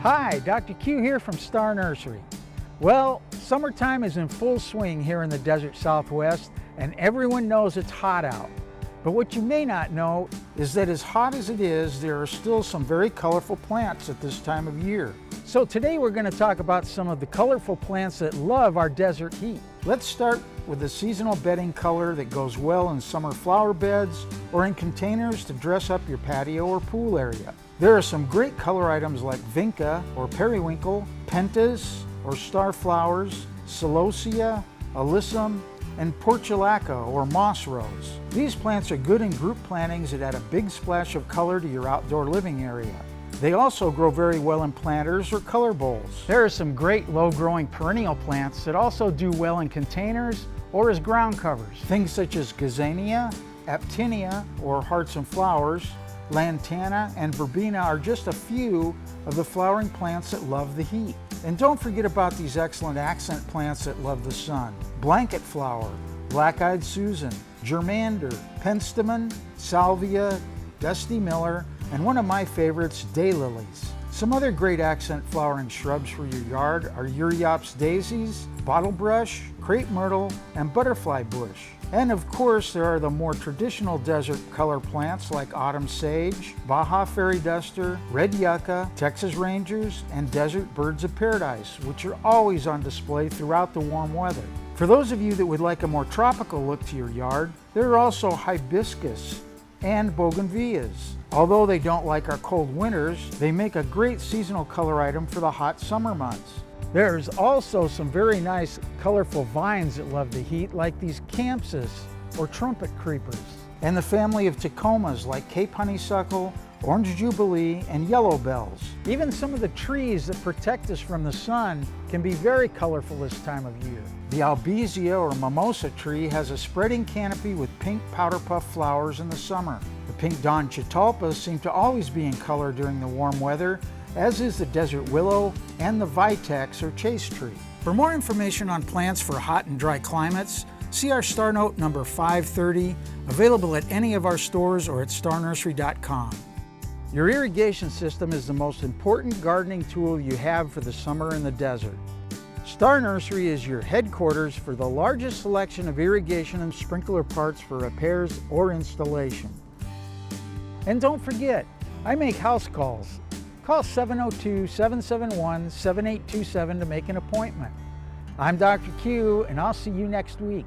Hi, Dr. Q here from Star Nursery. Well, summertime is in full swing here in the desert Southwest, and everyone knows it's hot out. But what you may not know is that as hot as it is, there are still some very colorful plants at this time of year. So today we're going to talk about some of the colorful plants that love our desert heat. Let's start with a seasonal bedding color that goes well in summer flower beds or in containers to dress up your patio or pool area. There are some great color items like vinca or periwinkle, pentas or star flowers, celosia, alyssum, and portulaca or moss rose. These plants are good in group plantings that add a big splash of color to your outdoor living area. They also grow very well in planters or color bowls. There are some great low-growing perennial plants that also do well in containers or as ground covers. Things such as gazania, aptinia or hearts and flowers, lantana, and verbena are just a few of the flowering plants that love the heat. And don't forget about these excellent accent plants that love the sun. Blanket flower, black-eyed Susan, germander, penstemon, salvia, dusty miller, and one of my favorites, daylilies. Some other great accent flowering shrubs for your yard are Euryalpes daisies, bottlebrush, crepe myrtle, and butterfly bush. And of course, there are the more traditional desert color plants like autumn sage, Baja fairy duster, red yucca, Texas rangers, and desert birds of paradise, which are always on display throughout the warm weather. For those of you that would like a more tropical look to your yard, there are also hibiscus and bougainvilleas. Although they don't like our cold winters, they make a great seasonal color item for the hot summer months. There's also some very nice colorful vines that love the heat, like these campsis or trumpet creepers, and the family of tacomas like Cape honeysuckle, orange jubilee, and yellow bells. Even some of the trees that protect us from the sun can be very colorful this time of year. The albizia or mimosa tree has a spreading canopy with pink powder puff flowers in the summer. The pink dawn catalpas seem to always be in color during the warm weather, as is the desert willow and the vitex or chase tree. For more information on plants for hot and dry climates, see our Star Note number 530, available at any of our stores or at starnursery.com. Your irrigation system is the most important gardening tool you have for the summer in the desert. Star Nursery is your headquarters for the largest selection of irrigation and sprinkler parts for repairs or installation. And don't forget, I make house calls. Call 702-771-7827 to make an appointment. I'm Dr. Q, and I'll see you next week.